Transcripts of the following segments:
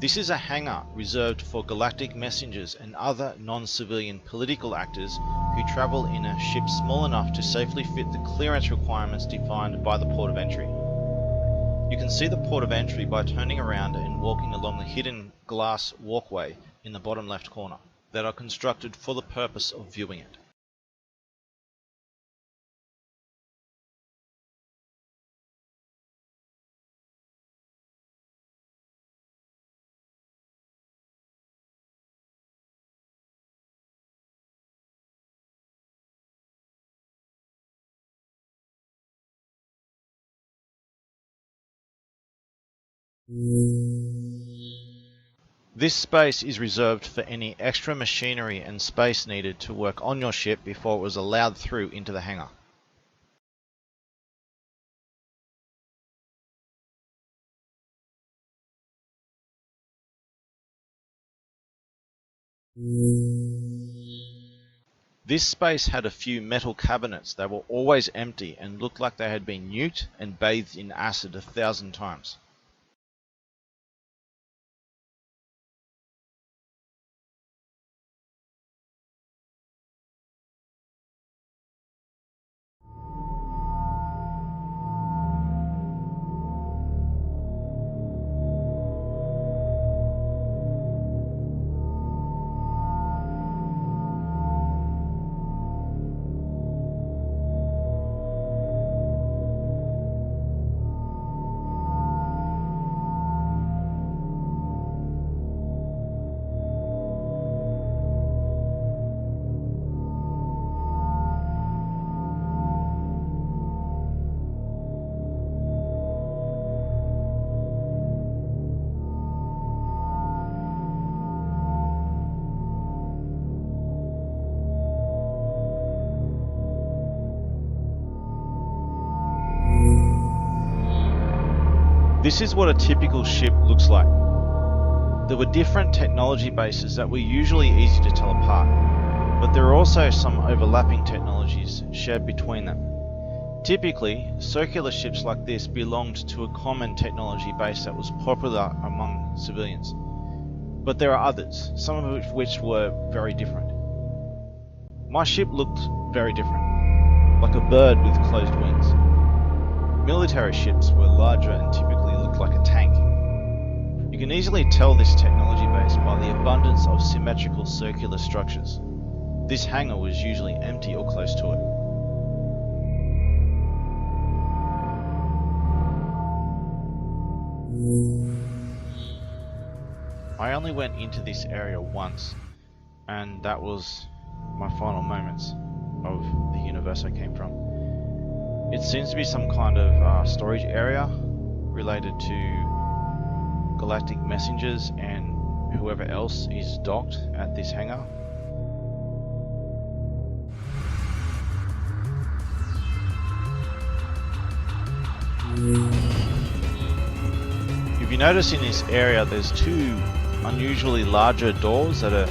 This is a hangar reserved for galactic messengers and other non-civilian political actors who travel in a ship small enough to safely fit the clearance requirements defined by the port of entry. You can see the port of entry by turning around and walking along the hidden glass walkway in the bottom left corner that are constructed for the purpose of viewing it. This space is reserved for any extra machinery and space needed to work on your ship before it was allowed through into the hangar. This space had a few metal cabinets that were always empty and looked like they had been nuked and bathed in acid 1,000 times. This is what a typical ship looks like. There were different technology bases that were usually easy to tell apart, but there are also some overlapping technologies shared between them. Typically, circular ships like this belonged to a common technology base that was popular among civilians. But there are others, some of which were very different. My ship looked very different, like a bird with closed wings. Military ships were larger and typically looked like a tank. You can easily tell this technology base by the abundance of symmetrical circular structures. This hangar was usually empty or close to it. I only went into this area once, and that was my final moments of the universe I came from. It seems to be some kind of storage area related to galactic messengers and whoever else is docked at this hangar. If you notice in this area, there's two unusually larger doors that are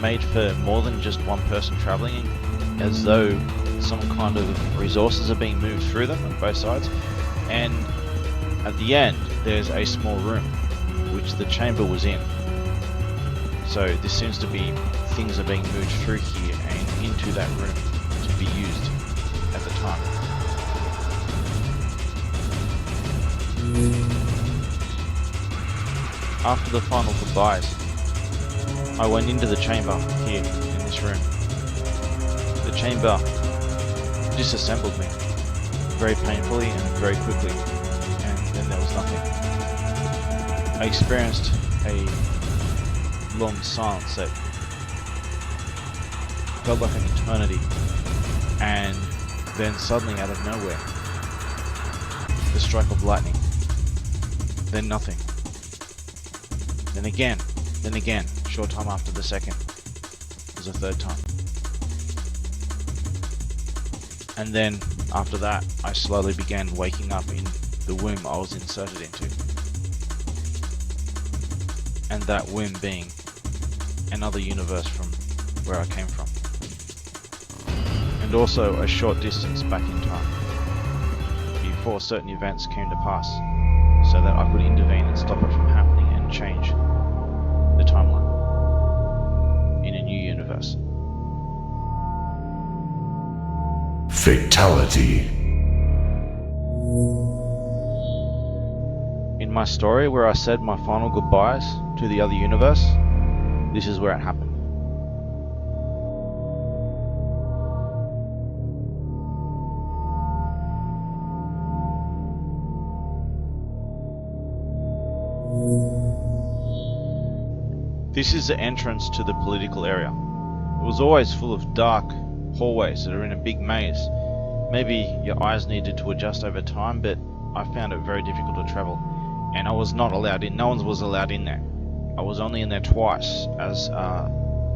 made for more than just one person traveling, as though some kind of resources are being moved through them on both sides. And at the end there's a small room which the chamber was in. So this seems to be things are being moved through here and into that room to be used at the time. After the final goodbyes, I went into the chamber here in this room. The chamber disassembled me very painfully and very quickly, and then there was nothing. I experienced a long silence that felt like an eternity, and then suddenly out of nowhere, the strike of lightning, then nothing, then again, short time after the second was a third time. And then, after that, I slowly began waking up in the womb I was inserted into. And that womb being another universe from where I came from. And also a short distance back in time, before certain events came to pass, so that I could intervene and stop it from happening and change Fatality. In my story where I said my final goodbyes to the other universe, this is where it happened. This is the entrance to the political area. It was always full of dark hallways that are in a big maze. Maybe your eyes needed to adjust over time, but I found it very difficult to travel. And I was not allowed in, no one was allowed in there. I was only in there twice, as a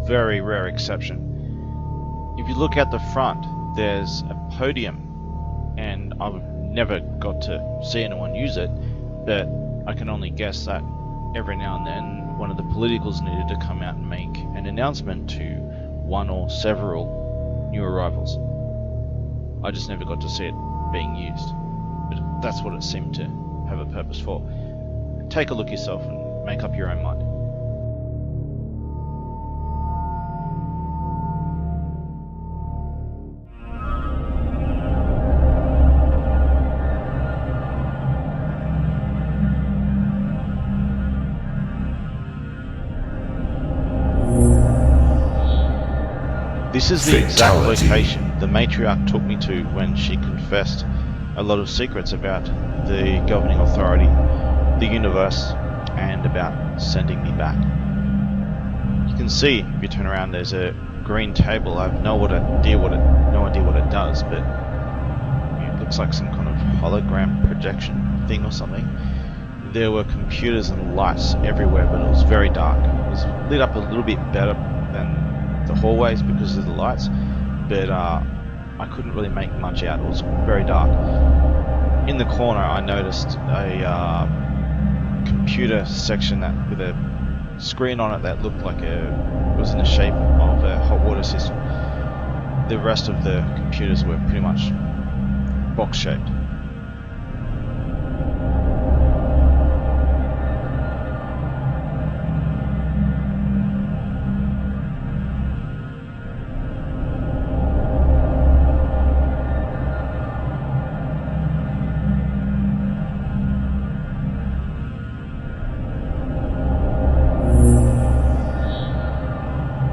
very rare exception. If you look at the front, there's a podium, and I've never got to see anyone use it, but I can only guess that every now and then one of the politicals needed to come out and make an announcement to one or several new arrivals. I just never got to see it being used, but that's what it seemed to have a purpose for. Take a look yourself and make up your own mind. This is the exact location the matriarch took me to when she confessed a lot of secrets about the governing authority, the universe, and about sending me back. You can see, if you turn around, there's a green table. I have no idea what it does, but it looks like some kind of hologram projection thing or something. There were computers and lights everywhere, but it was very dark. It was lit up a little bit better than the hallways because of the lights, but I couldn't really make much out. It was very dark. In the corner I noticed a computer section that with a screen on it that looked like it was in the shape of a hot water system. The rest of the computers were pretty much box shaped.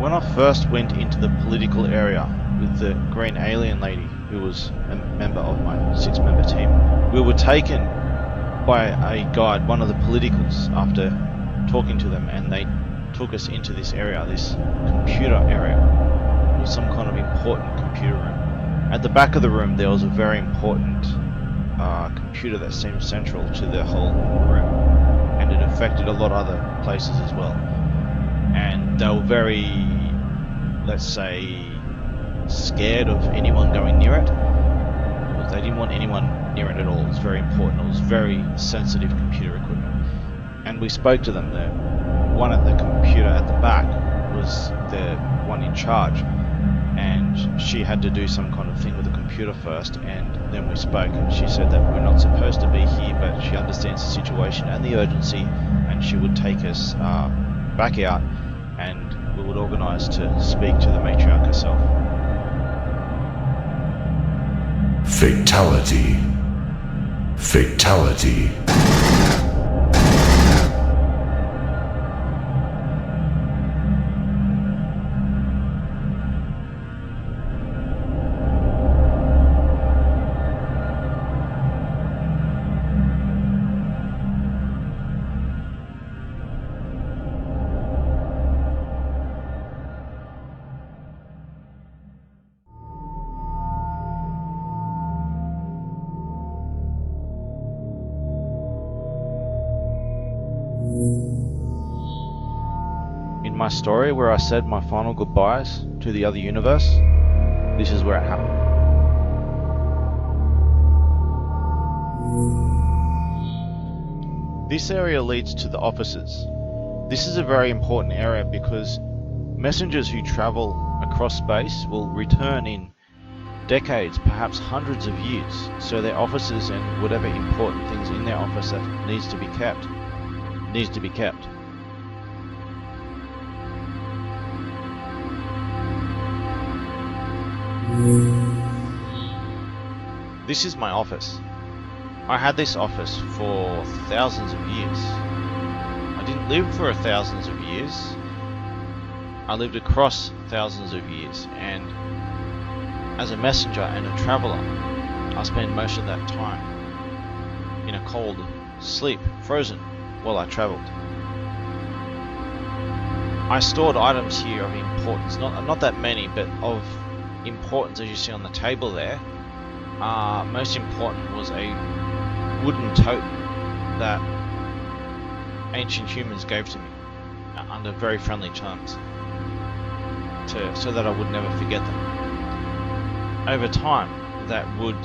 When I first went into the political area with the green alien lady, who was a member of my 6-member team, we were taken by a guide, one of the politicals, after talking to them, and they took us into this area, this computer area. It was some kind of important computer room. At the back of the room there was a very important computer that seemed central to the whole room, and it affected a lot of other places as well. And they were very, let's say, scared of anyone going near it. They didn't want anyone near it at all. It was very important. It was very sensitive computer equipment. And we spoke to them. The one at the computer at the back was the one in charge, and she had to do some kind of thing with the computer first, and then we spoke, and she said that we're not supposed to be here, but she understands the situation and the urgency, and she would take us back out, and we would organise to speak to the matriarch herself. Fatality. Fatality. In my story where I said my final goodbyes to the other universe, this is where it happened. This area leads to the offices. This is a very important area because messengers who travel across space will return in decades, perhaps hundreds of years, so their offices and whatever important things in their office that needs to be kept. This is my office. I had this office for thousands of years. I didn't live for thousands of years. I lived across thousands of years, and as a messenger and a traveller, I spent most of that time in a cold sleep, frozen, while I travelled. I stored items here of importance, not that many, but of importance, as you see on the table there. Most important was a wooden totem that ancient humans gave to me under very friendly terms, so that I would never forget them. Over time, that wood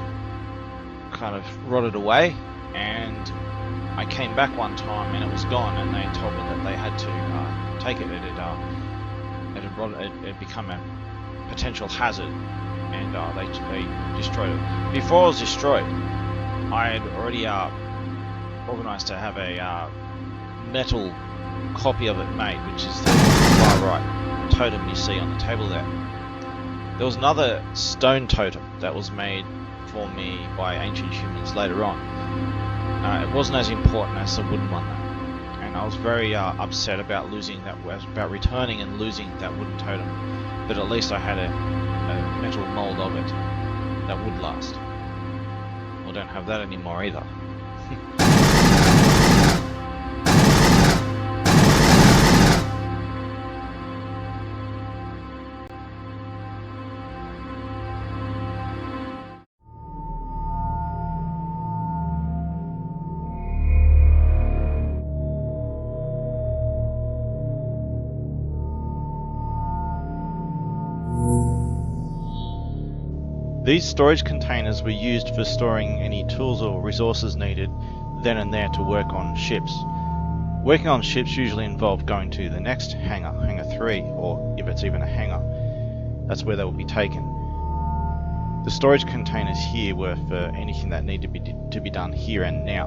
kind of rotted away, and I came back one time and it was gone, and they told me that they had to take it. It had rotted, it had become a potential hazard, and they destroyed it. Before it was destroyed, I had already organised to have a metal copy of it made, which is the far right totem you see on the table there. There was another stone totem that was made for me by ancient humans later on. It wasn't as important as the wooden one though, and I was very upset about losing that, about returning and losing that wooden totem. But at least I had a metal mold of it that would last. I don't have that anymore either. These storage containers were used for storing any tools or resources needed then and there to work on ships. Working on ships usually involved going to the next hangar, Hangar 3, or if it's even a hangar, that's where they will be taken. The storage containers here were for anything that needed to be done here and now,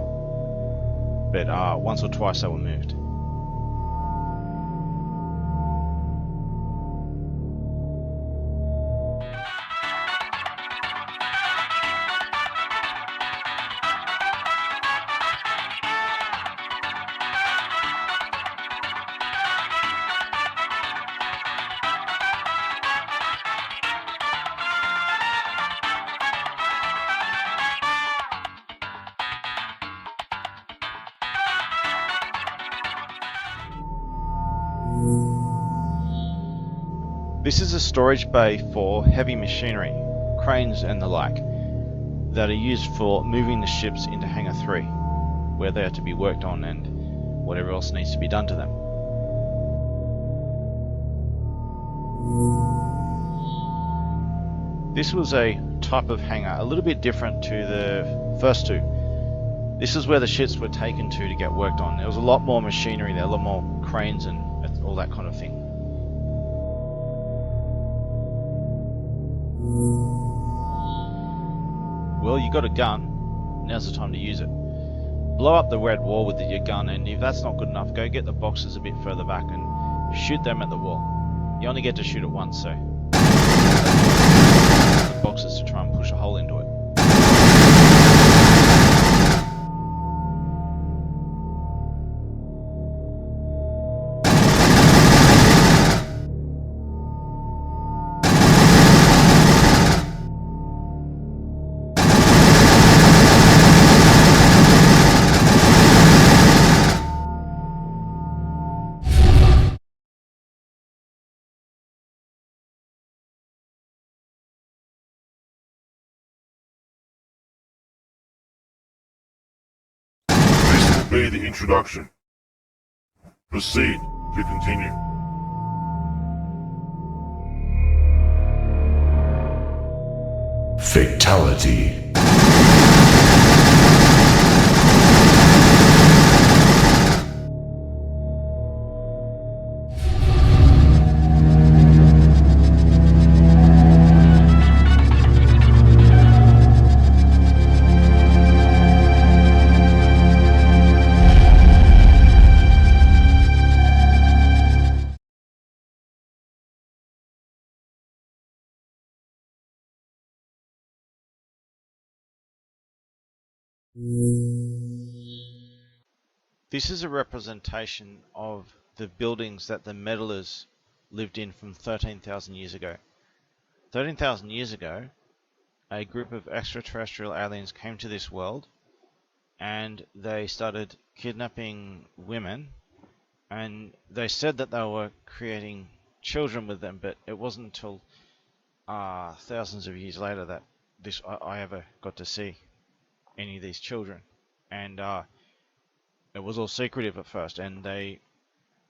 but once or twice they were moved. This is a storage bay for heavy machinery, cranes and the like, that are used for moving the ships into Hangar 3, where they are to be worked on and whatever else needs to be done to them. This was a type of hangar, a little bit different to the first two. This is where the ships were taken to get worked on. There was a lot more machinery there, a lot more cranes and all that kind of thing. Well, you got a gun, now's the time to use it. Blow up the red wall with your gun, and if that's not good enough, go get the boxes a bit further back and shoot them at the wall. You only get to shoot it once, so the boxes to try and push a hole into it. Be the introduction. Proceed to continue. Fatality. This is a representation of the buildings that the meddlers lived in from 13,000 years ago. 13,000 years ago, a group of extraterrestrial aliens came to this world and they started kidnapping women, and they said that they were creating children with them, but it wasn't until thousands of years later that I ever got to see any of these children, and it was all secretive at first, and they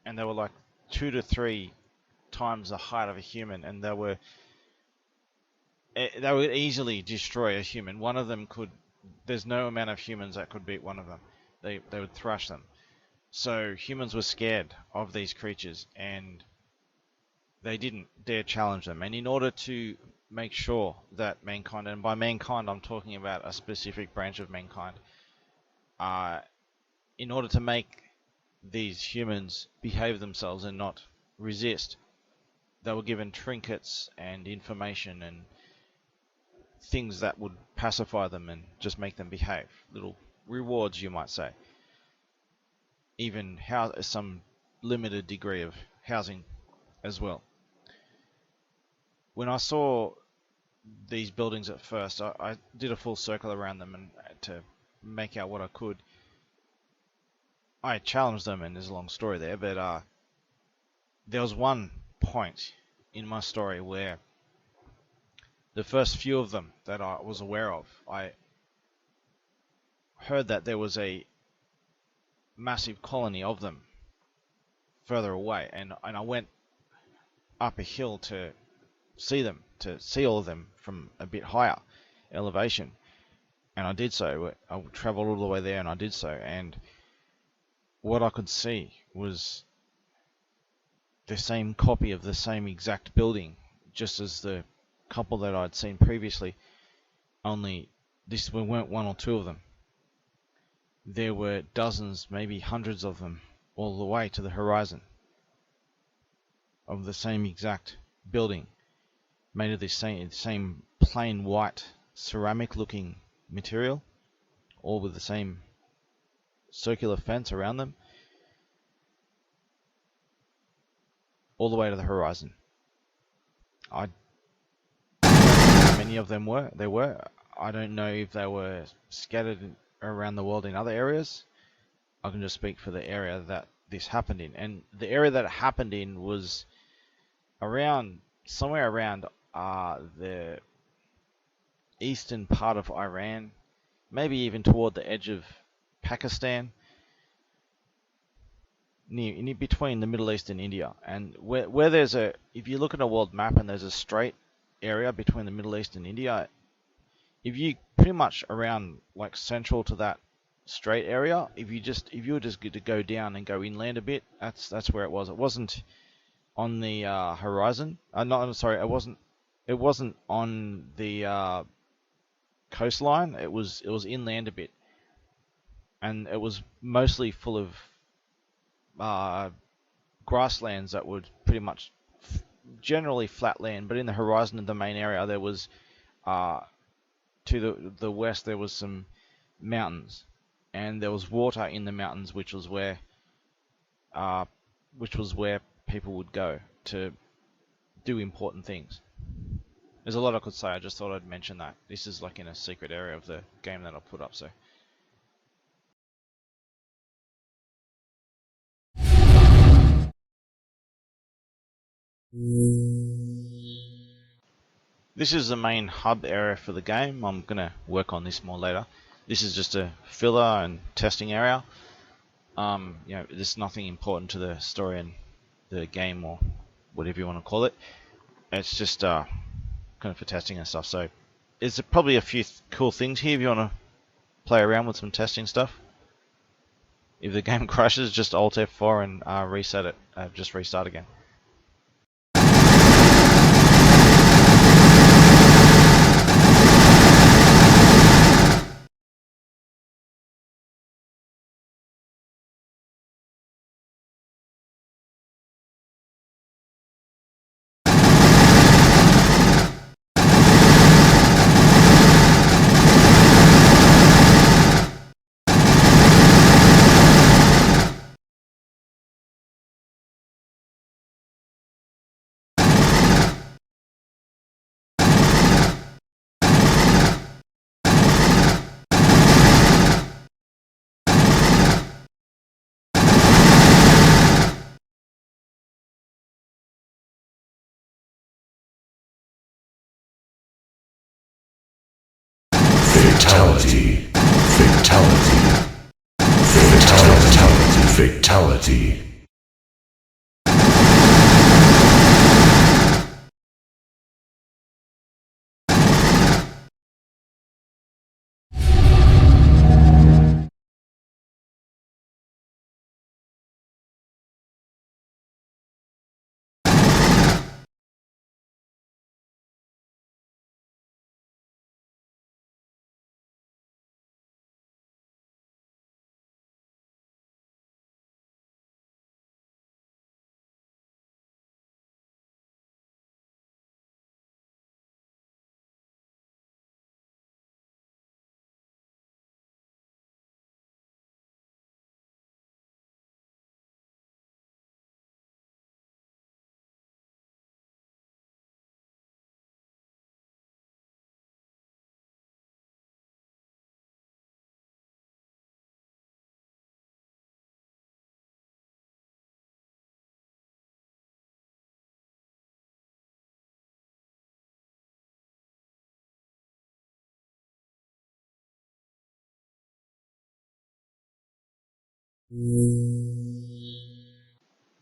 were like 2 to 3 times the height of a human, and they would easily destroy a human. One of them could. There's no amount of humans that could beat one of them. They would thrash them. So humans were scared of these creatures, and they didn't dare challenge them. And in order to make sure that mankind, and by mankind I'm talking about a specific branch of mankind, in order to make these humans behave themselves and not resist, they were given trinkets and information and things that would pacify them and just make them behave. Little rewards, you might say. Even some limited degree of housing as well. When I saw these buildings at first, I did a full circle around them and to make out what I could. I challenged them, and there's a long story there, but there was one point in my story where the first few of them that I was aware of, I heard that there was a massive colony of them further away, and I went up a hill to see them, to see all of them from a bit higher elevation, and I did so. I traveled all the way there, and I did so, and what I could see was the same copy of the same exact building, just as the couple that I'd seen previously, only this weren't one or two of them. There were dozens, maybe hundreds of them, all the way to the horizon, of the same exact building, made of this same plain white ceramic looking material, all with the same circular fence around them, all the way to the horizon. I don't know how many of them there were. I don't know if they were scattered around the world in other areas. I can just speak for the area that this happened in, and the area that it happened in was somewhere around the eastern part of Iran, maybe even toward the edge of Pakistan, near between the Middle East and India. And where there's if you look at a world map and there's a straight area between the Middle East and India, if you pretty much around like central to that straight area, if you were just to go down and go inland a bit, that's where it was. It wasn't on the horizon. It wasn't on the coastline. It was inland a bit, and it was mostly full of grasslands that would pretty much generally flat land. But in the horizon of the main area, there was to the west there was some mountains, and there was water in the mountains, which was where people would go to do important things. There's a lot I could say. I just thought I'd mention that. This is like in a secret area of the game that I'll put up, so. This is the main hub area for the game. I'm going to work on this more later. This is just a filler and testing area. There's nothing important to the story and the game, or whatever you want to call it. It's just kind of for testing and stuff. So there's probably a few cool things here if you want to play around with some testing stuff. If the game crashes, just Alt F4 and reset it. Just restart again. Fatality.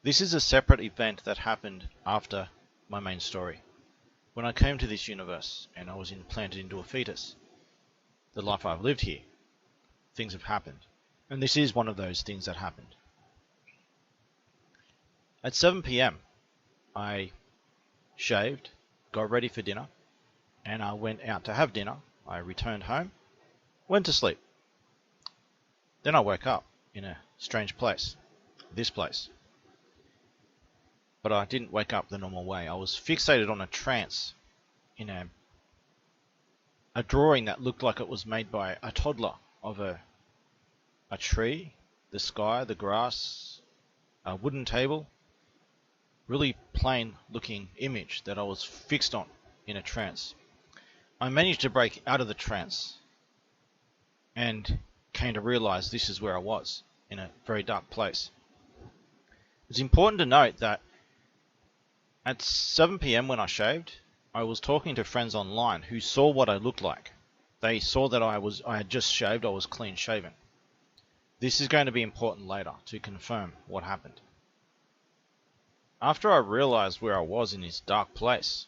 This is a separate event that happened after my main story. When I came to this universe and I was implanted into a fetus, the life I've lived here, things have happened. And this is one of those things that happened. At 7 PM, I shaved, got ready for dinner, and I went out to have dinner. I returned home, went to sleep. Then I woke up in a strange place, this place. But I didn't wake up the normal way. I was fixated on a trance in a drawing that looked like it was made by a toddler of a tree, the sky, the grass, a wooden table. Really plain looking image that I was fixed on in a trance. I managed to break out of the trance and came to realize this is where I was, in a very dark place. It's important to note that at 7 PM when I shaved, I was talking to friends online who saw what I looked like. They saw that I had just shaved, I was clean shaven. This is going to be important later to confirm what happened. After I realized where I was in this dark place,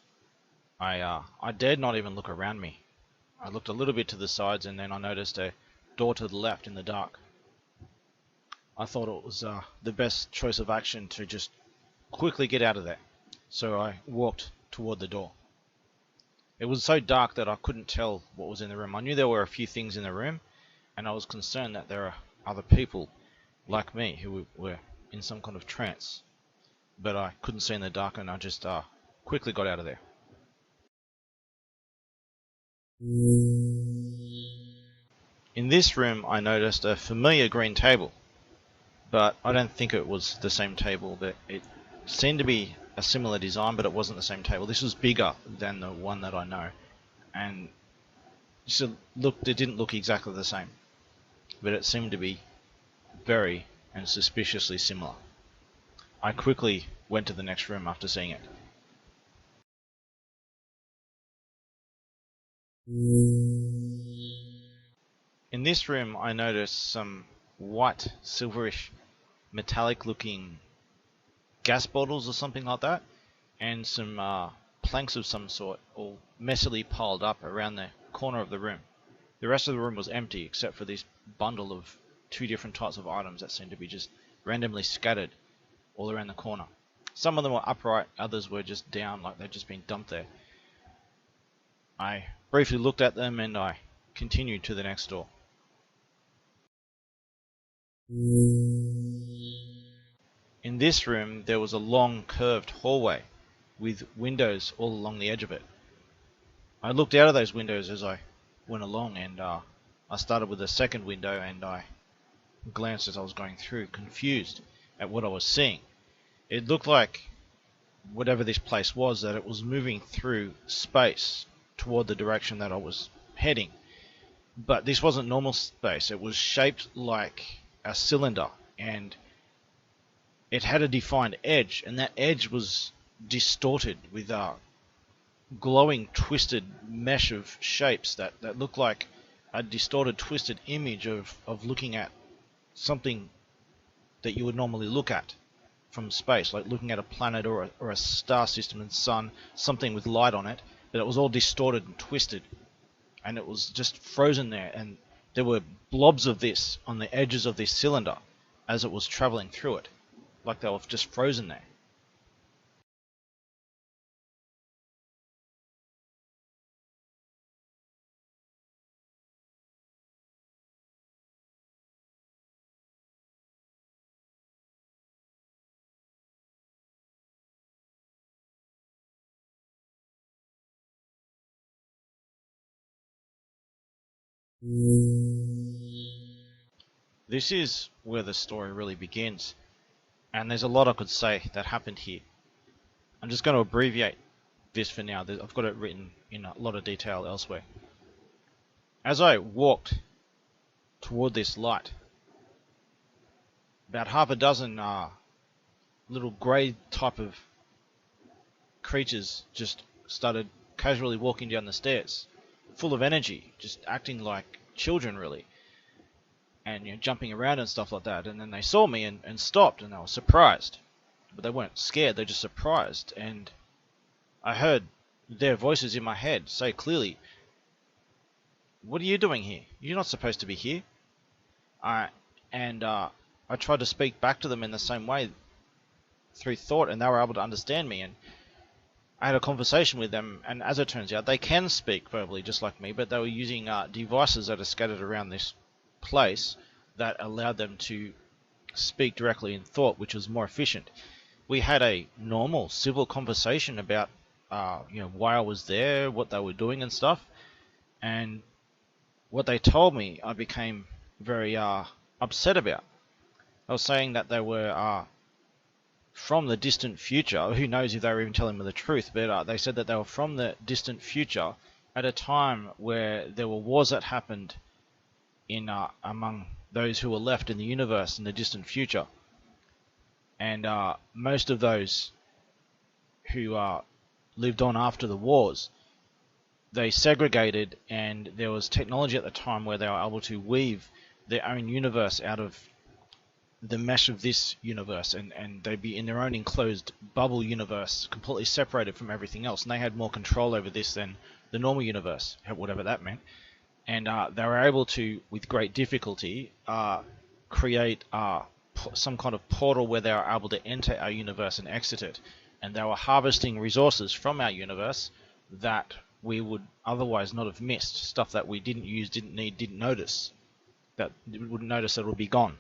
I dared not even look around me. I looked a little bit to the sides and then I noticed a door to the left in the dark. I thought it was the best choice of action to just quickly get out of there. So I walked toward the door. It was so dark that I couldn't tell what was in the room. I knew there were a few things in the room, and I was concerned that there are other people like me who were in some kind of trance. But I couldn't see in the dark, and I just quickly got out of there. In this room, I noticed a familiar green table, but I don't think it was the same table. That it seemed to be a similar design, but it wasn't the same table. This was bigger than the one that I know, and it didn't look exactly the same, but it seemed to be very and suspiciously similar. I quickly went to the next room after seeing it. In this room, I noticed some white, silverish, metallic looking gas bottles or something like that, and some planks of some sort all messily piled up around the corner of the room. The rest of the room was empty except for this bundle of two different types of items that seemed to be just randomly scattered all around the corner. Some of them were upright, others were just down like they'd just been dumped there. I briefly looked at them and I continued to the next door. In this room there was a long curved hallway with windows all along the edge of it. I looked out of those windows as I went along, and I started with the second window and I glanced as I was going through, confused at what I was seeing. It looked like whatever this place was, that it was moving through space toward the direction that I was heading. But this wasn't normal space. It was shaped like a cylinder, and it had a defined edge, and that edge was distorted with a glowing twisted mesh of shapes that looked like a distorted twisted image of looking at something that you would normally look at from space, like looking at a planet or a star system and sun, something with light on it, but it was all distorted and twisted, and it was just frozen there, and there were blobs of this on the edges of this cylinder as it was traveling through it, like they were just frozen there. This is where the story really begins, and there's a lot I could say that happened here. I'm just going to abbreviate this for now. I've got it written in a lot of detail elsewhere. As I walked toward this light, about half a dozen little grey type of creatures just started casually walking down the stairs, full of energy, just acting like children really, and jumping around and stuff like that. And then they saw me and stopped, and they were surprised, but they weren't scared, they're just surprised. And I heard their voices in my head say clearly, "What are you doing here? You're not supposed to be here." I tried to speak back to them in the same way through thought, and they were able to understand me, and I had a conversation with them. And as it turns out, they can speak verbally just like me, but they were using devices that are scattered around this place that allowed them to speak directly in thought, which was more efficient. We had a normal civil conversation about why I was there, what they were doing and stuff, and what they told me I became very upset about. They were saying that they were from the distant future. Who knows if they were even telling me the truth, but they said that they were from the distant future at a time where there were wars that happened in among those who were left in the universe in the distant future. And most of those who lived on after the wars, they segregated, and there was technology at the time where they were able to weave their own universe out of the mesh of this universe, and they'd be in their own enclosed bubble universe, completely separated from everything else, and they had more control over this than the normal universe, whatever that meant. And they were able to, with great difficulty, create some kind of portal where they were able to enter our universe and exit it, and they were harvesting resources from our universe that we would otherwise not have missed, stuff that we didn't use, didn't need, didn't notice, that we wouldn't notice that it would be gone.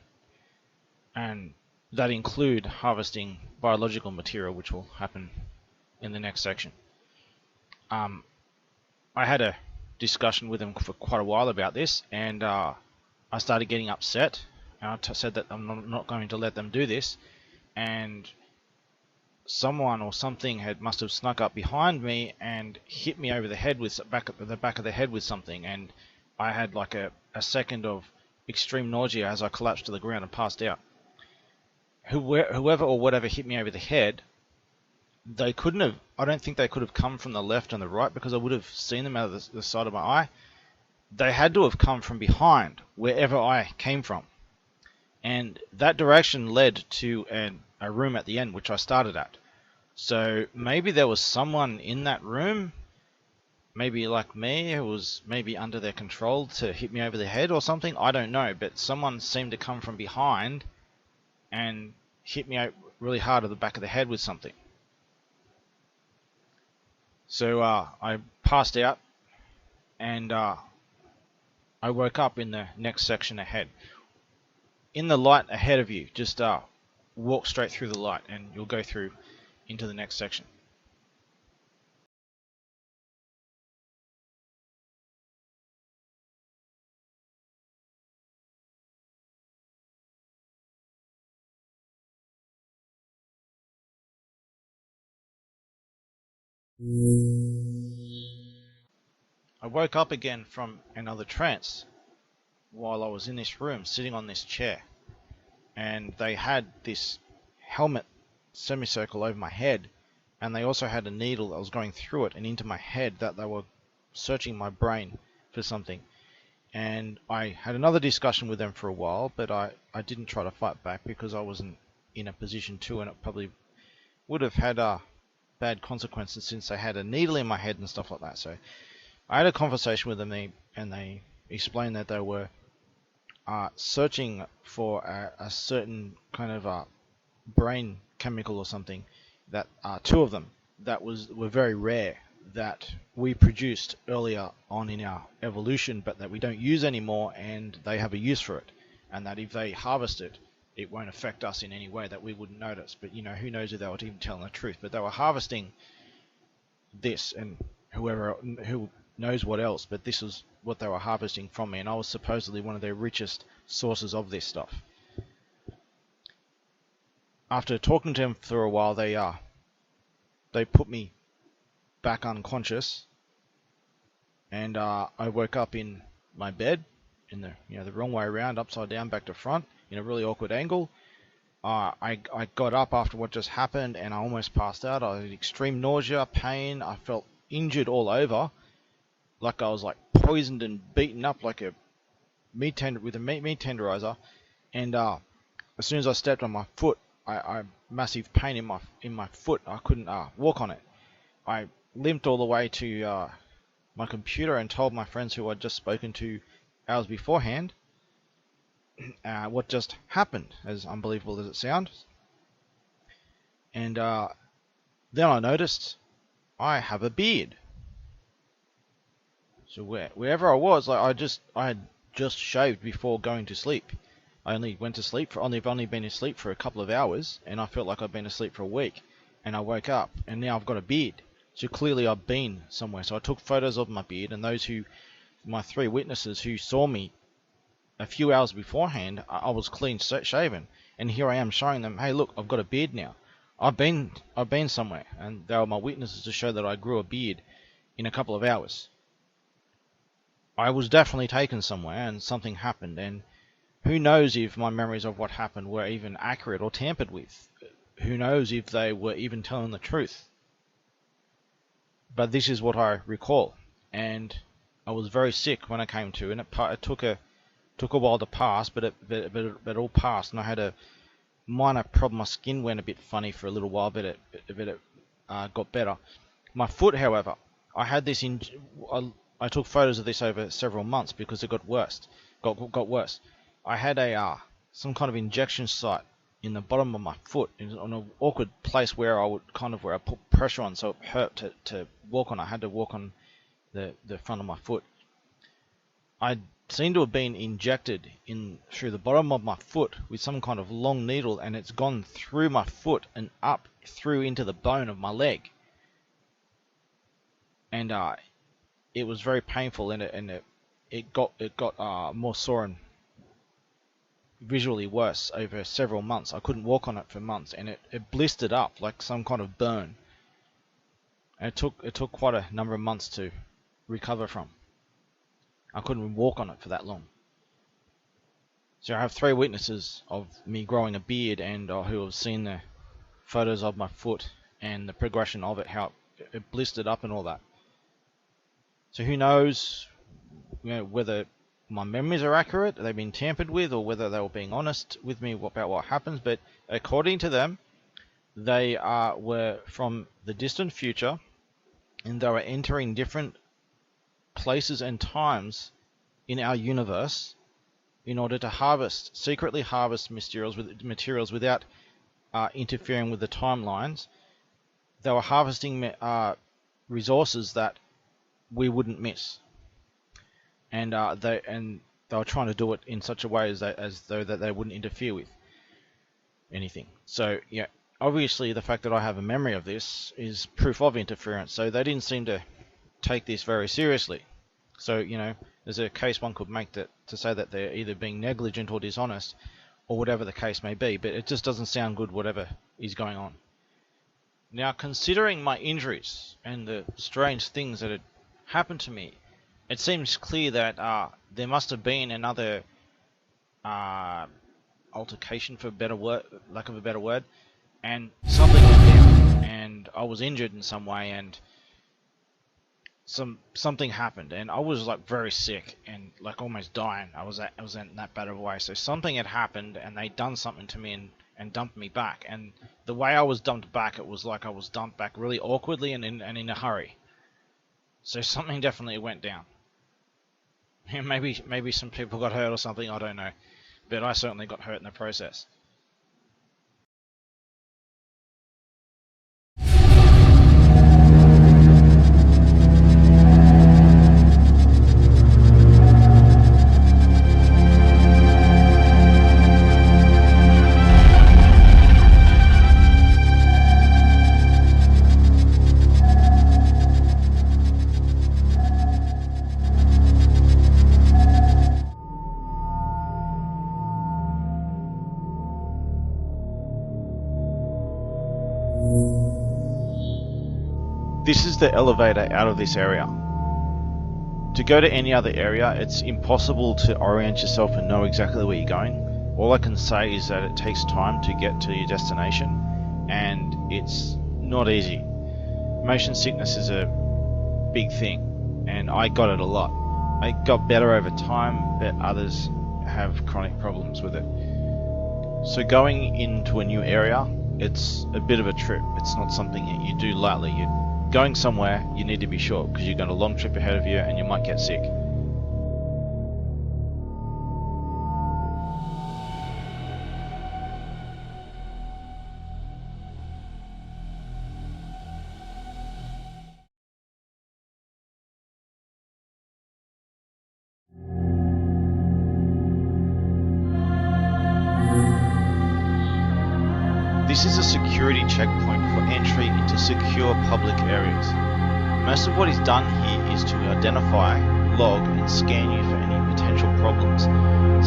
And that include harvesting biological material, which will happen in the next section. I had a discussion with them for quite a while about this, and I started getting upset, and I said that I'm not going to let them do this, and someone or something must have snuck up behind me and hit me over the head with the back of the head with something, and I had like a second of extreme nausea as I collapsed to the ground and passed out. Whoever or whatever hit me over the head, they couldn't have, I don't think they could have come from the left and the right, because I would have seen them out of the side of my eye. They had to have come from behind, wherever I came from. And that direction led to a room at the end, which I started at. So maybe there was someone in that room, maybe like me, who was maybe under their control to hit me over the head or something. I don't know, but someone seemed to come from behind and hit me out really hard at the back of the head with something. So I passed out, and I woke up in the next section ahead. In the light ahead of you, just walk straight through the light, and you'll go through into the next section. I woke up again from another trance while I was in this room, sitting on this chair, and they had this helmet semicircle over my head, and they also had a needle that was going through it and into my head, that they were searching my brain for something. and I had another discussion with them for a while, but I didn't try to fight back because I wasn't in a position to, and it probably would have had bad consequences since they had a needle in my head and stuff like that. So I had a conversation with them, and they explained that they were searching for a certain kind of brain chemical or something, that two of them that were very rare, that we produced earlier on in our evolution but that we don't use anymore, and they have a use for it, and that if they harvest it, it won't affect us in any way, that we wouldn't notice. But you know, who knows if they were even telling the truth, but they were harvesting this, and who knows what else, but this was what they were harvesting from me, and I was supposedly one of their richest sources of this stuff. After talking to them for a while, they put me back unconscious, and I woke up in my bed in the wrong way around, upside down, back to front, in a really awkward angle. I got up after what just happened, and I almost passed out. I had extreme nausea, pain. I felt injured all over, like I was like poisoned and beaten up like a meat tenderizer. And as soon as I stepped on my foot, I massive pain in my foot. I couldn't walk on it. I limped all the way to my computer and told my friends who I'd just spoken to hours beforehand what just happened, as unbelievable as it sounds. And then I noticed I have a beard. So wherever I was, like I had just shaved before going to sleep. I only went to sleep I've only been asleep for a couple of hours, and I felt like I'd been asleep for a week. And I woke up, and now I've got a beard. So clearly I've been somewhere. So I took photos of my beard, and my three witnesses who saw me a few hours beforehand, I was clean shaven, and here I am showing them, hey, look, I've got a beard now. I've been somewhere, and they were my witnesses to show that I grew a beard in a couple of hours. I was definitely taken somewhere, and something happened, and who knows if my memories of what happened were even accurate or tampered with. Who knows if they were even telling the truth. But this is what I recall, and I was very sick when I came to, and it took a while to pass, but it all passed, and I had a minor problem. My skin went a bit funny for a little while, but it got better. My foot, however, I had this I took photos of this over several months because it got worse. I had some kind of injection site in the bottom of my foot, on an awkward place where I put pressure on, so it hurt to walk on. I had to walk on the front of my foot. I seemed to have been injected through the bottom of my foot with some kind of long needle, and it's gone through my foot and up through into the bone of my leg. And it was very painful, and it got more sore and visually worse over several months. I couldn't walk on it for months, and it blistered up like some kind of burn. And it took quite a number of months to recover from. I couldn't walk on it for that long. So I have three witnesses of me growing a beard, and who have seen the photos of my foot and the progression of it, how it blistered up and all that. So who knows, whether my memories are accurate, they've been tampered with, or whether they were being honest with me about what happens. But according to them, they were from the distant future, and they were entering different places and times in our universe in order to secretly harvest materials without interfering with the timelines. They were harvesting resources that we wouldn't miss, and they were trying to do it in such a way as though that they wouldn't interfere with anything. So yeah, obviously the fact that I have a memory of this is proof of interference. So they didn't seem to take this very seriously. So there's a case one could make to say that they're either being negligent or dishonest, or whatever the case may be. But it just doesn't sound good, whatever is going on. Now, considering my injuries and the strange things that had happened to me, it seems clear that there must have been another altercation, for lack of a better word, and something went down, and I was injured in some way, and something happened, and I was like very sick and like almost dying. I was in that bad of a way. So something had happened, and they'd done something to me and dumped me back. And the way I was dumped back, it was like I was dumped back really awkwardly and in a hurry. So something definitely went down. Maybe some people got hurt or something, I don't know. But I certainly got hurt in the process. This is the elevator out of this area. To go to any other area, it's impossible to orient yourself and know exactly where you're going. All I can say is that it takes time to get to your destination, and it's not easy. Motion sickness is a big thing, and I got it a lot. I got better over time, but others have chronic problems with it. So going into a new area, it's a bit of a trip. It's not something that you do lightly. You're going somewhere, you need to be sure, because you've got a long trip ahead of you and you might get sick. This is a security checkpoint for entry into secure public areas. Most of what is done here is to identify, log, and scan you for any potential problems,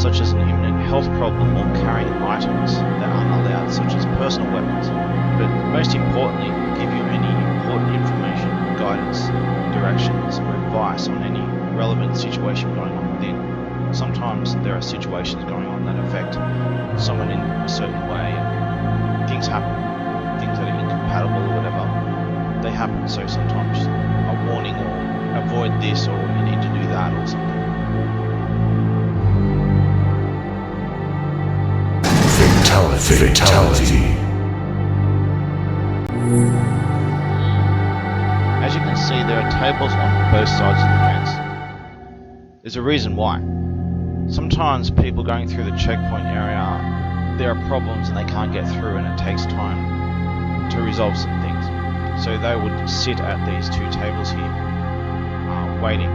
such as an imminent health problem or carrying items that aren't allowed, such as personal weapons. But most importantly, give you any important information, guidance, directions, or advice on any relevant situation going on within. Sometimes there are situations going on that affect someone in a certain way. Things happen, things that are incompatible or whatever, they happen. So sometimes a warning or avoid this or you need to do that or something. Fatality. As you can see, there are tables on both sides of the fence. There's a reason why. Sometimes people going through the checkpoint area, there are problems and they can't get through, and it takes time to resolve some things. So they would sit at these two tables here, waiting,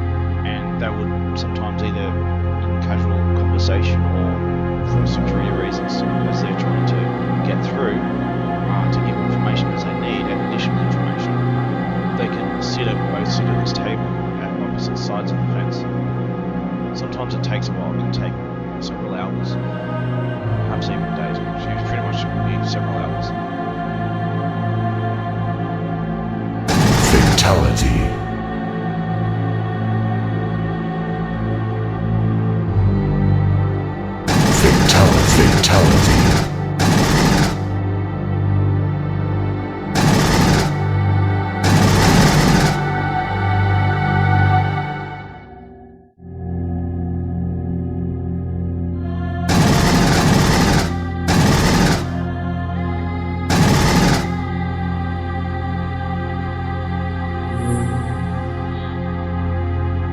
and they would sometimes either in casual conversation or for security reasons, as they're trying to get through to get information as they need and additional information. They can both sit at this table at opposite sides of the fence. Sometimes it takes a while, it can take several hours. Perhaps even days, which pretty much be several hours. Fatality. Fatality.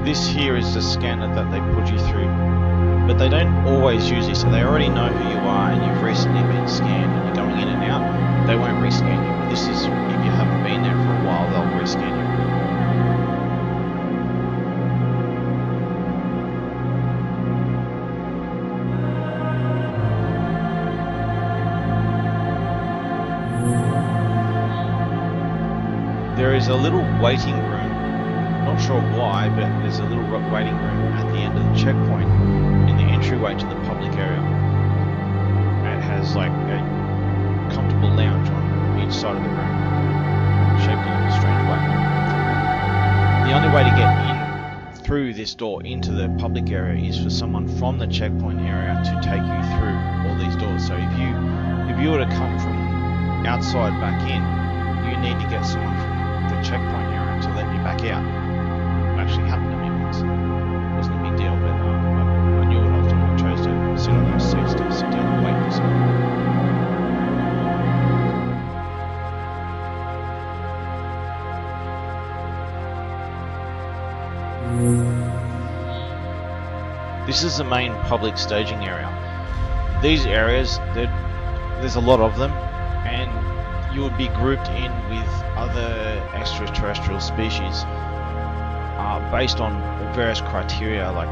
This here is the scanner that they put you through, but they don't always use this, so they already know who you are and you've recently been scanned and you're going in and out. They won't rescan you, but this is, if you haven't been there for a while, they'll rescan you. There is a little waiting room. Not sure why, but there's a little waiting room at the end of the checkpoint in the entryway to the public area. And it has like a comfortable lounge on each side of the room, shaped in a strange way. The only way to get in through this door into the public area is for someone from the checkpoint area to take you through all these doors. So if you were to come from outside back in, you need to get someone from the checkpoint area to let you back out. actually happened to me once. It wasn't a big deal, but I knew what I was doing. I chose to sit on those seats to sit down and wait for someone. This is the main public staging area. These areas, there's a lot of them, and you would be grouped in with other extraterrestrial species based on various criteria, like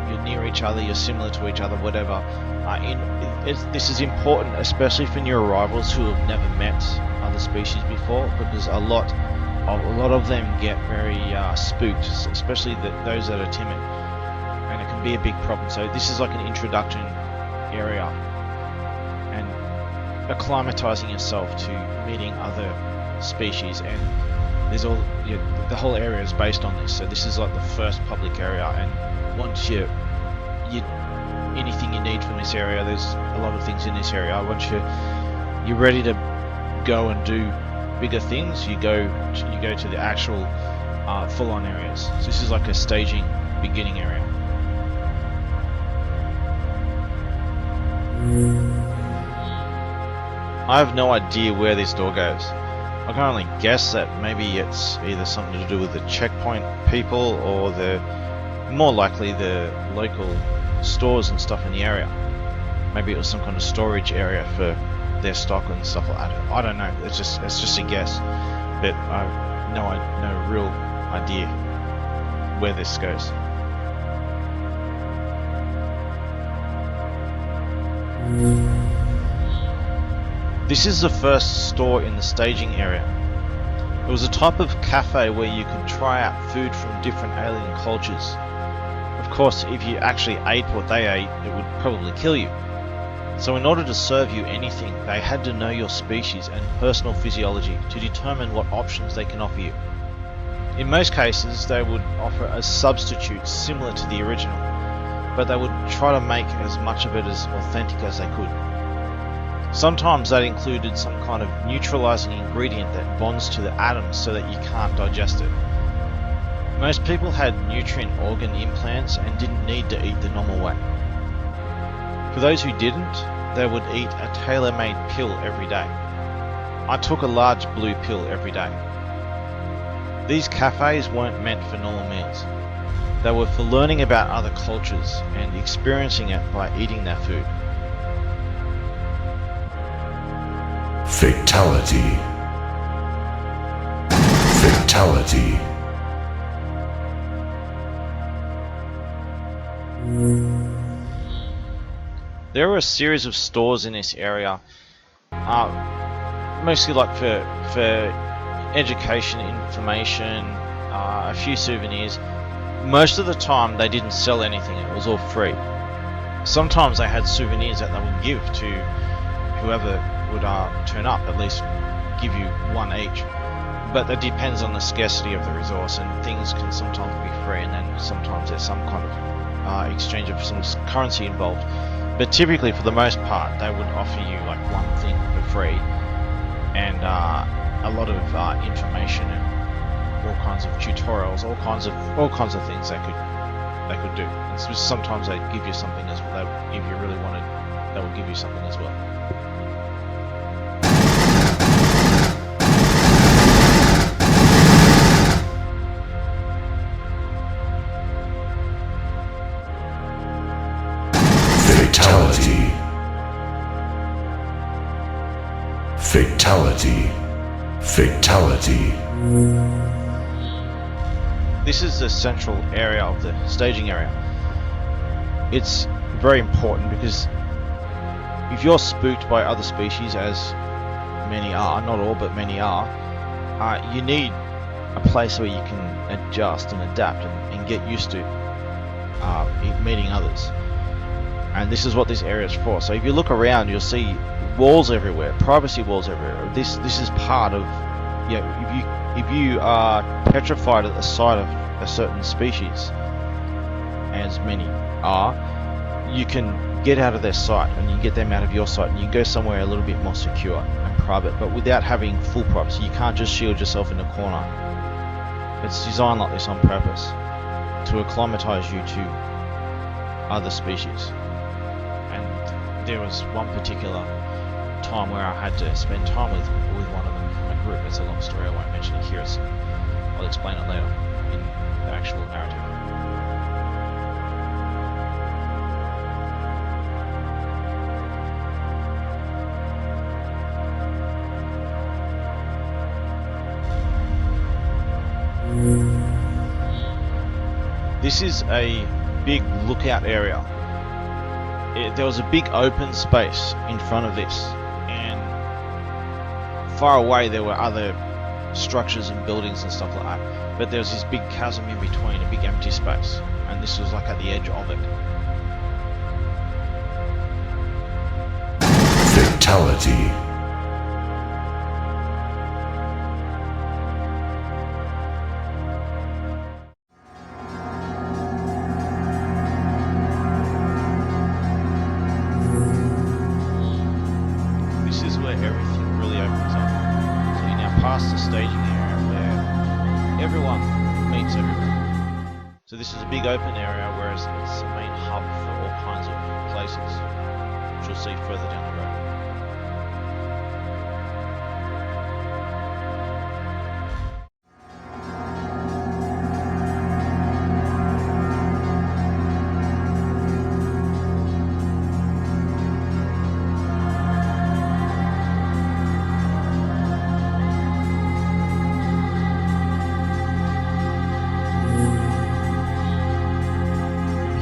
you're near each other, you're similar to each other, whatever. This is important, especially for new arrivals who have never met other species before, because a lot of them get very spooked, especially those that are timid, and it can be a big problem. So this is like an introduction area, and acclimatizing yourself to meeting other species, and there's the whole area is based on this. So this is like the first public area, and once you anything you need from this area, there's a lot of things in this area. Once you're ready to go and do bigger things, you go to the actual full-on areas. So this is like a staging beginning area. I have no idea where this door goes. I can only guess that maybe it's either something to do with the checkpoint people, or more likely the local stores and stuff in the area. Maybe it was some kind of storage area for their stock and stuff like that. I don't know. It's just a guess, but I have no real idea where this goes. This is the first store in the staging area. It was a type of cafe where you could try out food from different alien cultures. Of course, if you actually ate what they ate, it would probably kill you. So in order to serve you anything, they had to know your species and personal physiology to determine what options they can offer you. In most cases, they would offer a substitute similar to the original, but they would try to make as much of it as authentic as they could. Sometimes that included some kind of neutralizing ingredient that bonds to the atoms so that you can't digest it. Most people had nutrient organ implants and didn't need to eat the normal way. For those who didn't, they would eat a tailor-made pill every day. I took a large blue pill every day. These cafes weren't meant for normal meals. They were for learning about other cultures and experiencing it by eating their food. Fatality. Fatality. There are a series of stores in this area, mostly like for education, information, a few souvenirs. Most of the time they didn't sell anything, it was all free. Sometimes they had souvenirs that they would give to whoever would turn up, at least give you one each. But that depends on the scarcity of the resource, and things can sometimes be free, and then sometimes there's some kind of exchange of some currency involved. But typically, for the most part, they would offer you like one thing for free, and a lot of information and all kinds of tutorials, all kinds of things they could do. And so sometimes they give you something as well. If you really wanted, they will give you something as well. Fatality. Fatality. Fatality. This is the central area of the staging area. It's very important because if you're spooked by other species, as many are, not all but many are, you need a place where you can adjust and adapt and get used to meeting others. And this is what this area is for. So if you look around, you'll see walls everywhere, privacy walls everywhere. This is part of, if you are petrified at the sight of a certain species, as many are, you can get out of their sight, and you get them out of your sight, and you go somewhere a little bit more secure and private, but without having full privacy. You can't just shield yourself in a corner. It's designed like this on purpose to acclimatize you to other species. And there was one particular time where I had to spend time with one of them from a group. It's a long story, I won't mention it here. I'll explain it later in the actual narrative. This is a big lookout area. There was a big open space in front of this, and far away there were other structures and buildings and stuff like that, but there was this big chasm in between, a big empty space, and this was like at the edge of it. Fatality. Everything really opens up. So you're now past the staging area where everyone meets everyone. So this is a big open area, whereas it's the main hub for all kinds of places, which you'll see further down the road.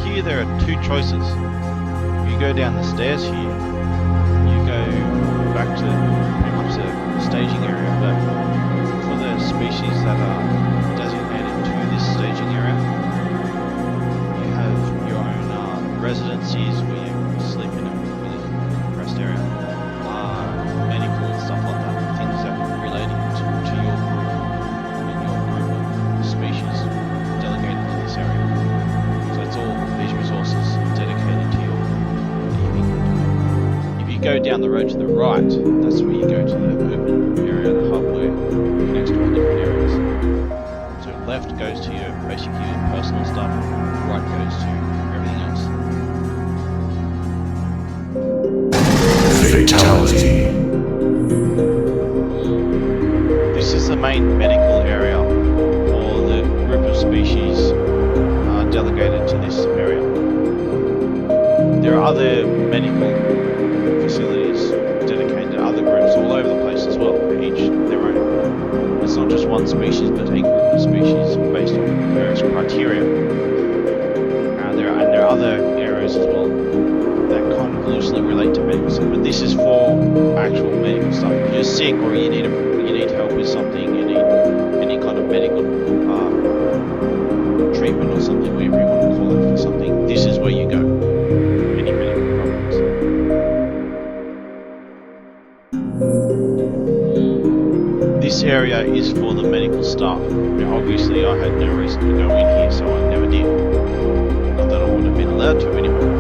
Here there are two choices. You go down the stairs here, you go back to pretty much the staging area, but for the species that are designated to this staging area, you have your own residencies where you sleep in a really compressed area, medical and stuff like that, things that are relating to your group and your group of species delegated to this area. So it's all these resources dedicated to your EV group. If you go down the road to the right, that's where you go to the open area, the hub where it connects to all different areas. So left goes to your basically your personal stuff, right goes to everything else. Fatality. This is the main medical area for the group of species delegated to this area. There are other medical facilities dedicated to other groups all over the place as well, each their own. It's not just one species, but a group of species based on various criteria. There are other areas as well that kind of loosely relate to medical stuff, but this is for actual medical stuff. If you're sick or you need help with something, you need any kind of medical treatment or something, whatever you want to call it, for something, this is where you go. Any medical problems. This area is for the medical staff. Now obviously I had no reason to go in here, so I never did. Not that I would have been allowed to anyway.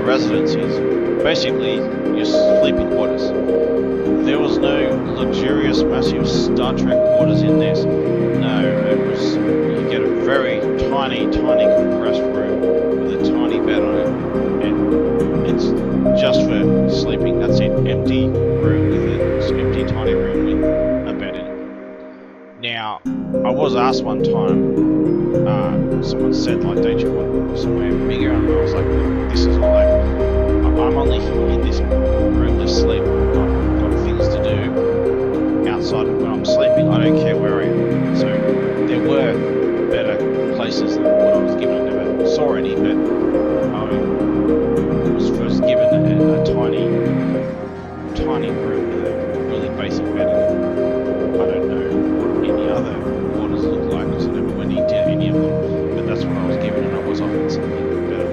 Residencies, basically your sleeping quarters. There was no luxurious massive Star Trek quarters in this. No, it was, you get a very tiny compressed room with a tiny bed on it, and it's just for sleeping. That's it. Empty room with empty tiny room with a bed in it. Now, I was asked one time, someone said, like, don't you want somewhere bigger? And I was like, this is all I'm only in this room to sleep. I've got things to do outside of when I'm sleeping. I don't care where I am. So there were better places than what I was given. I never saw any, but I was first given a tiny room with a really basic bed in it. I don't know what any other quarters look like because I never went into any of them, but that's what I was given, and I was offered something better.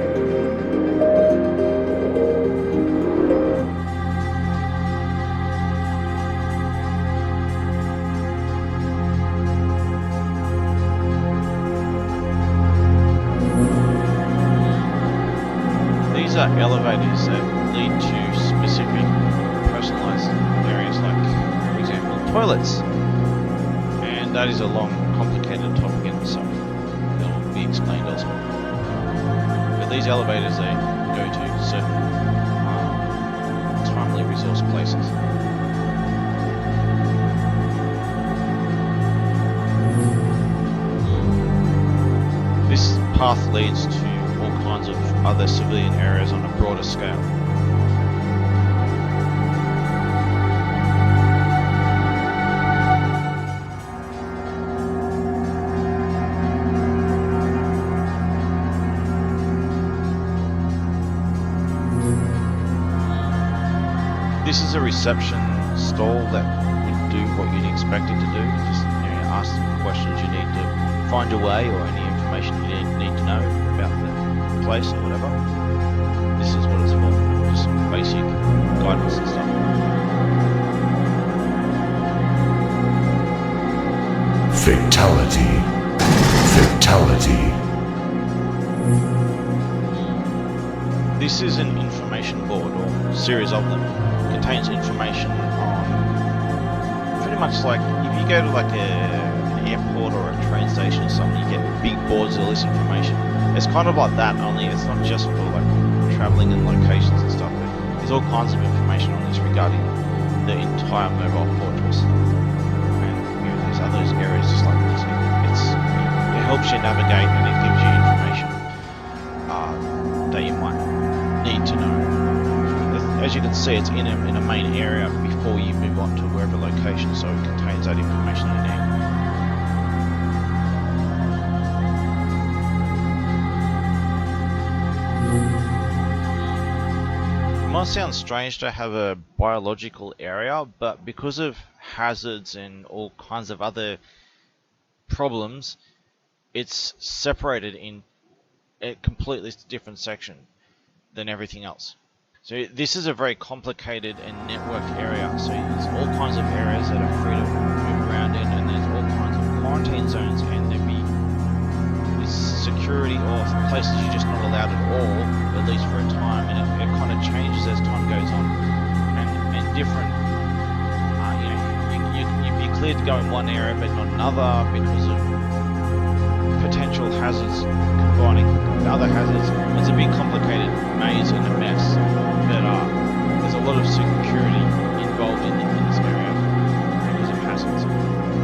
these are elevators that lead to specific personalized areas, like, for example, toilets. And that is a long, complicated topic in itself. That will be explained elsewhere. But these elevators, they go to certain timely resource places. This path leads to all kinds of other civilian areas on a broader scale. This is a reception stall that would do what you'd expect it to do. Just ask some questions you need to find your way, or any information you need to know about the place or whatever. This is what it's for. Just some basic guidance and stuff. Fatality. Fatality. This is an information board, or series of them. Contains information on pretty much like if you go to like an airport or a train station or something, you get big boards of all this information. It's kind of like that, only it's not just for like traveling and locations and stuff. There's all kinds of information on this regarding the entire mobile fortress. And there's other areas just like this. It helps you navigate, and it gives you information that you might need to know. As you can see, it's in a main area before you move on to wherever location, so it contains that information you need. It might sound strange to have a biological area, but because of hazards and all kinds of other problems, it's separated in a completely different section than everything else. So this is a very complicated and networked area. So there's all kinds of areas that are free to move around in, and there's all kinds of quarantine zones, and there'd be security or places you're just not allowed at all, at least for a time, and it kind of changes as time goes on. And different, you'd be cleared to go in one area but not another because of potential hazards combining with other hazards. It's a big complicated maze and a mess. But there's a lot of security involved in this area because of hazards.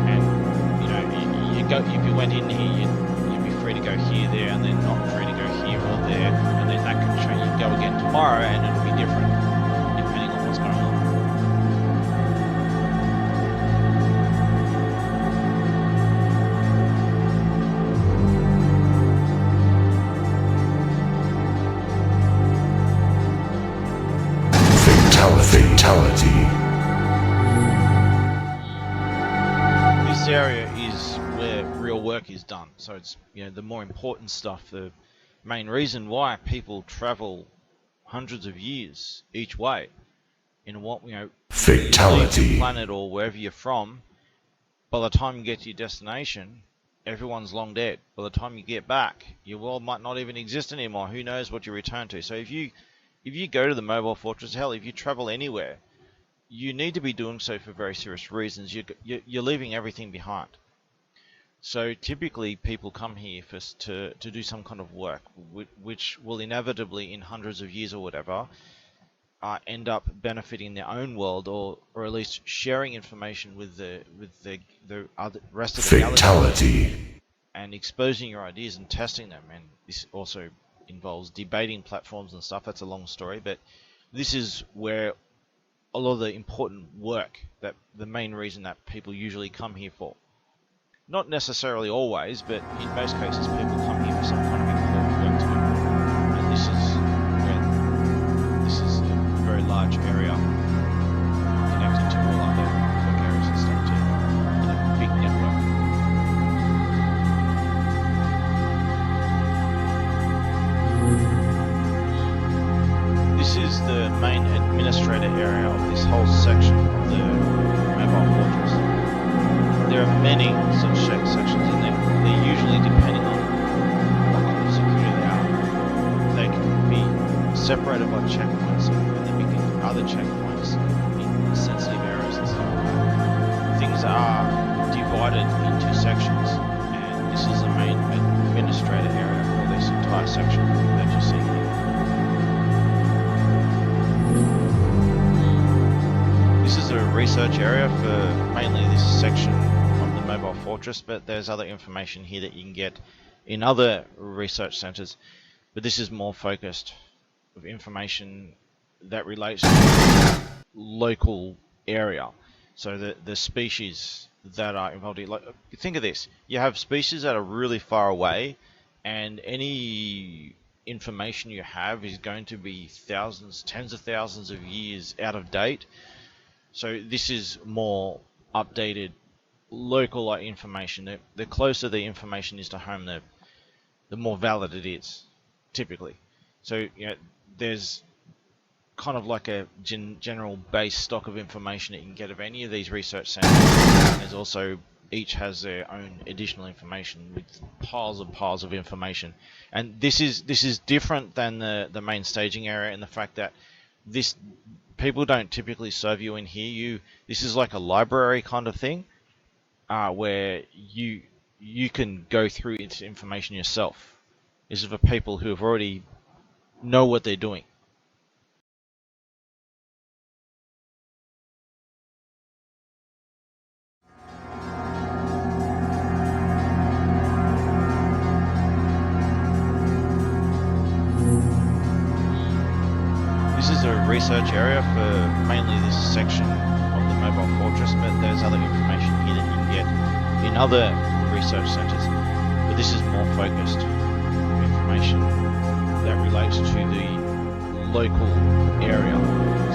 And you go, if you went in here, you'd be free to go here, there, and then not free to go here or there, and then that could change. You go again tomorrow, and it'll be different depending on what's going on. Fatality. This area is where real work is done. So it's the more important stuff. The main reason why people travel hundreds of years each way in what Fatality. leave the planet or wherever you're from. By the time you get to your destination, everyone's long dead. By the time you get back, your world might not even exist anymore. Who knows what you return to? So if you go to the mobile fortress, hell, if you travel anywhere, you need to be doing so for very serious reasons. You're leaving everything behind. So typically people come here to do some kind of work, which will inevitably, in hundreds of years or whatever, end up benefiting their own world, or at least sharing information with the rest of the galaxy, and exposing your ideas and testing them. And this also involves debating platforms and stuff. That's a long story, but this is where a lot of the important work, that the main reason that people usually come here for. Not necessarily always, but in most cases people come here for some kind of important work to do. And this is a very large area connected to all other work areas and stuff too, in a big network. This is the main administrator area of this whole section of the mobile fortress. There are many such sections in there. They're usually, depending on what kind of security they are, they can be separated by checkpoints, and then we can other checkpoints in sensitive areas and stuff. Things are divided into sections, and this is the main administrator area for this entire section that you see here. This is a research area for mainly this section of the Mobile Fortress, but there's other information here that you can get in other research centers, but this is more focused of information that relates to the local area. So the species that are involved in, like, think of this, you have species that are really far away, and any information you have is going to be thousands, tens of thousands of years out of date. So this is more updated local information. The closer the information is to home, the more valid it is, typically. So there's kind of like a general base stock of information that you can get of any of these research centers. And there's also, each has their own additional information with piles and piles of information. And this is different than the main staging area in the fact that this, people don't typically serve you in here. This is like a library kind of thing, where you can go through its information yourself. This is for people who have already know what they're doing. This is a research area for mainly this section of the Mobile Fortress, but there's other information here that you can get in other research centers, but this is more focused information that relates to the local area.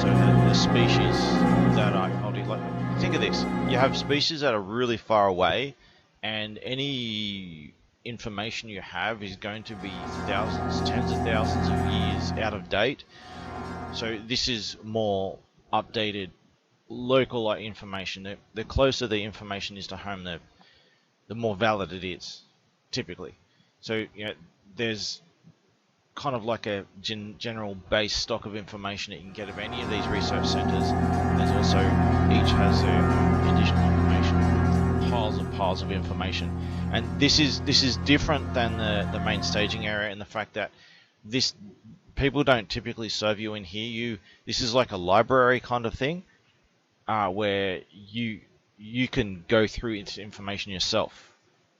So the species that are involved in, like, think of this, you have species that are really far away, and any information you have is going to be thousands, tens of thousands of years out of date. So this is more updated local information. The closer the information is to home, the more valid it is, typically. So there's kind of like a general base stock of information that you can get of any of these research centers. There's also, each has their own additional information with piles and piles of information. And this is different than the main staging area in the fact that this, people don't typically serve you in here. This is like a library kind of thing, where you can go through its information yourself.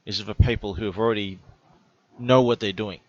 This is for people who have already know what they're doing.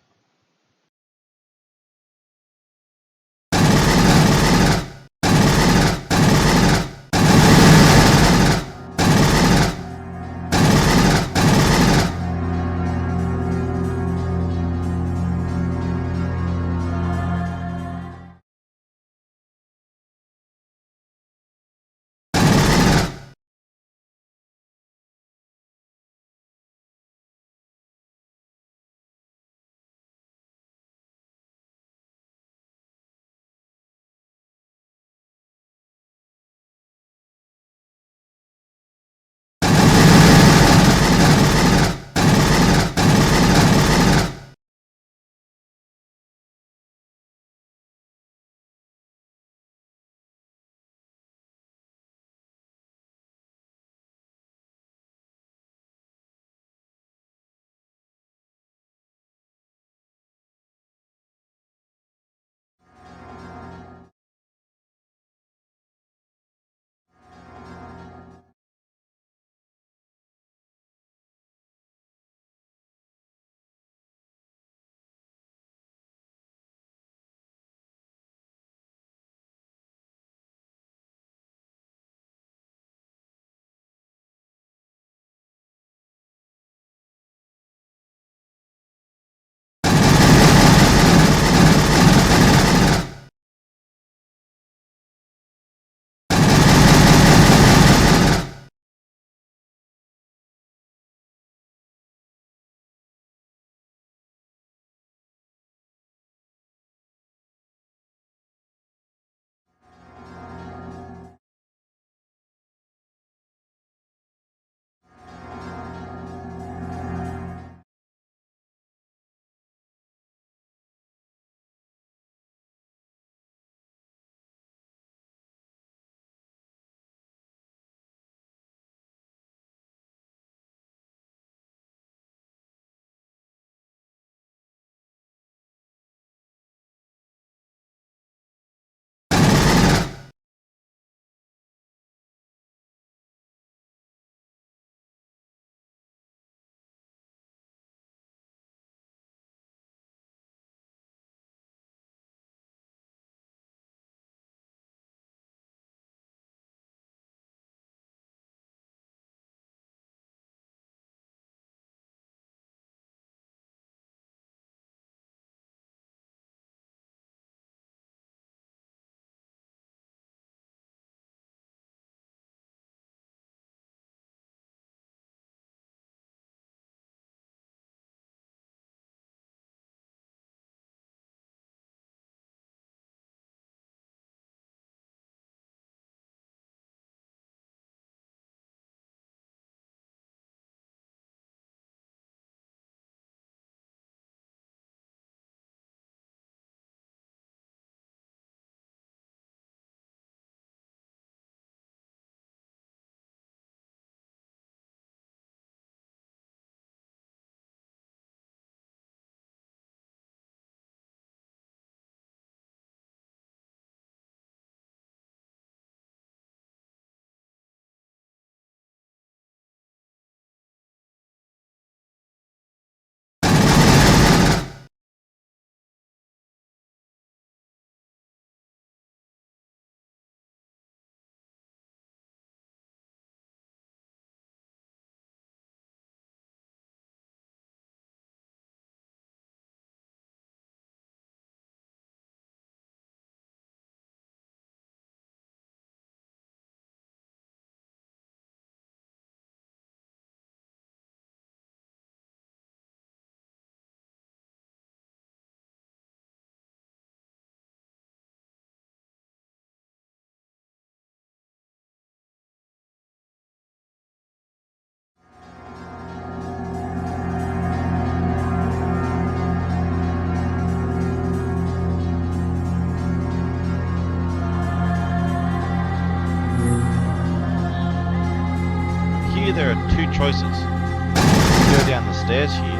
there are two choices. You go down the stairs here,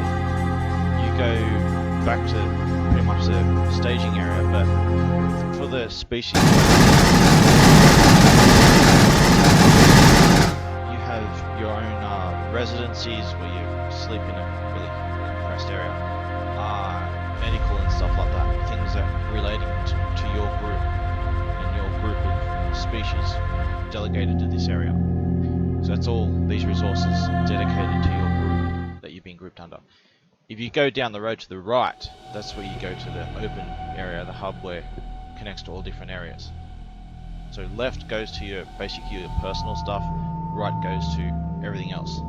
you go back to pretty much the staging area, but for the species, you have your own residencies where you sleep in a really compressed area, medical and stuff like that, things that are relating to your group and your group of species delegated to this area. So that's all these resources dedicated to your group that you've been grouped under. If you go down the road to the right, that's where you go to the open area, the hub where it connects to all different areas. So left goes to your basically your personal stuff, right goes to everything else.